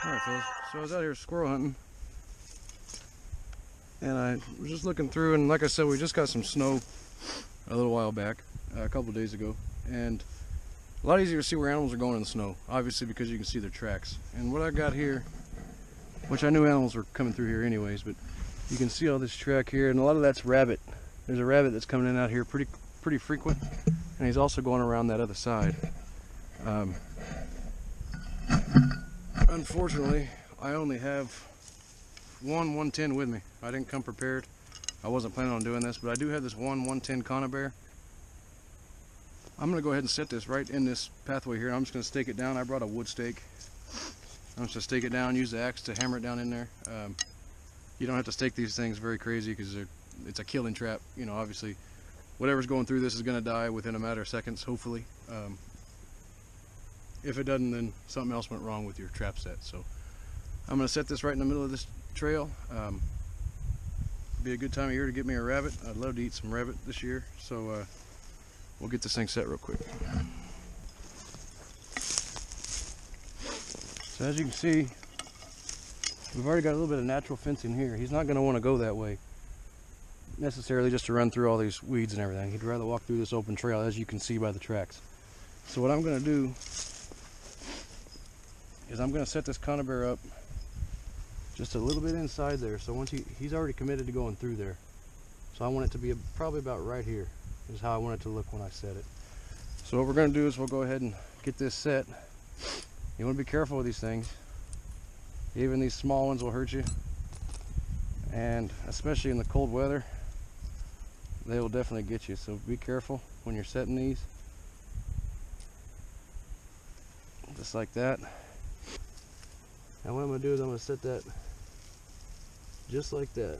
Alright fellas, so I was out here squirrel hunting and I was just looking through, and like I said, we just got some snow a little while back, a couple days ago, and a lot easier to see where animals are going in the snow, obviously, because you can see their tracks. And what I got here, which I knew animals were coming through here anyways, but you can see all this track here, and a lot of that's rabbit. There's a rabbit that's coming in out here pretty frequent, and he's also going around that other side. Unfortunately, I only have one 110 with me. I didn't come prepared. I wasn't planning on doing this, but I do have this one 110 Conibear. I'm going to go ahead and set this right in this pathway here. I'm just going to stake it down. I brought a wood stake. I'm just going to stake it down, use the axe to hammer it down in there. You don't have to stake these things very crazy because it's a killing trap. You know, obviously, whatever's going through this is going to die within a matter of seconds, hopefully. If it doesn't, then something else went wrong with your trap set. So I'm going to set this right in the middle of this trail. Be a good time of year to get me a rabbit. I'd love to eat some rabbit this year. So we'll get this thing set real quick. So as you can see, we've already got a little bit of natural fencing here. He's not going to want to go that way necessarily just to run through all these weeds and everything. He'd rather walk through this open trail, as you can see by the tracks. So what I'm going to do is I'm going to set this Conibear up just a little bit inside there. So once he's already committed to going through there. So I want it to be probably about right here is how I want it to look when I set it. So what we're going to do is we'll go ahead and get this set. You want to be careful with these things. Even these small ones will hurt you. And especially in the cold weather, they will definitely get you. So be careful when you're setting these. Just like that. And what I'm going to do is I'm going to set that just like that.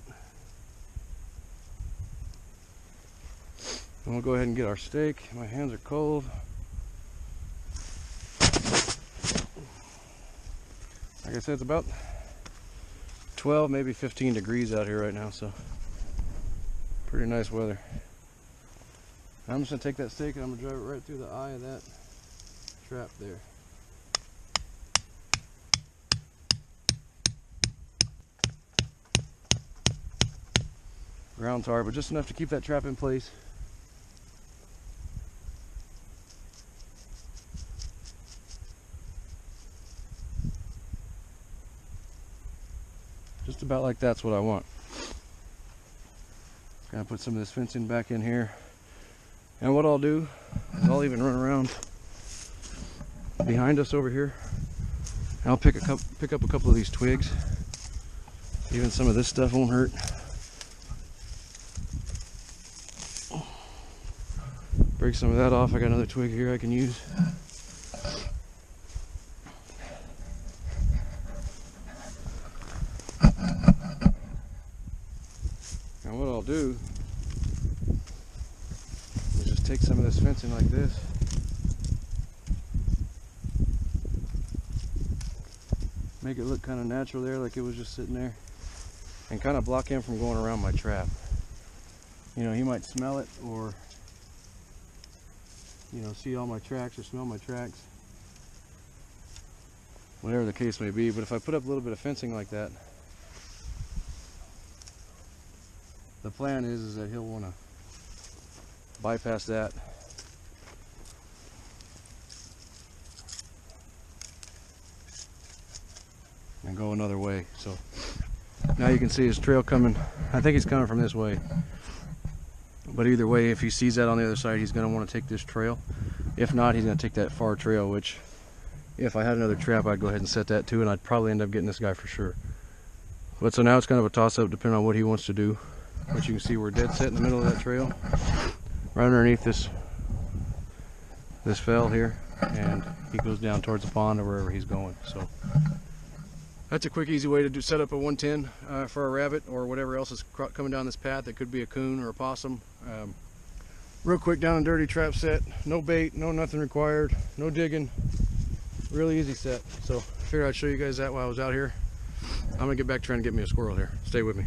And we'll go ahead and get our stake. My hands are cold. Like I said, it's about 12, maybe 15 degrees out here right now, so pretty nice weather. I'm just going to take that stake and I'm going to drive it right through the eye of that trap there. Ground's hard, but just enough to keep that trap in place. Just about like that's what I want. Gonna put some of this fencing back in here. And what I'll do is I'll even run around behind us over here. And I'll pick up a couple of these twigs. Even some of this stuff won't hurt. Break some of that off. I got another twig here I can use. And what I'll do is just take some of this fencing like this. Make it look kind of natural there, like it was just sitting there. And kind of block him from going around my trap. You know, he might smell it or, you know, see all my tracks or smell my tracks. Whatever the case may be. But if I put up a little bit of fencing like that, the plan is that he'll want to bypass that and go another way. So now you can see his trail coming. I think he's coming from this way. But either way, if he sees that on the other side, he's going to want to take this trail. If not, he's going to take that far trail, which if I had another trap, I'd go ahead and set that too, and I'd probably end up getting this guy for sure. But so now it's kind of a toss-up depending on what he wants to do. But you can see we're dead set in the middle of that trail, right underneath this fell here, and he goes down towards the pond or wherever he's going. So that's a quick, easy way to set up a 110 for a rabbit or whatever else is coming down this path. It could be a coon or a possum. Real quick, down and dirty trap set. No bait, no nothing required, no digging. Really easy set. So I figured I'd show you guys that while I was out here. I'm gonna get back trying to get me a squirrel here. Stay with me.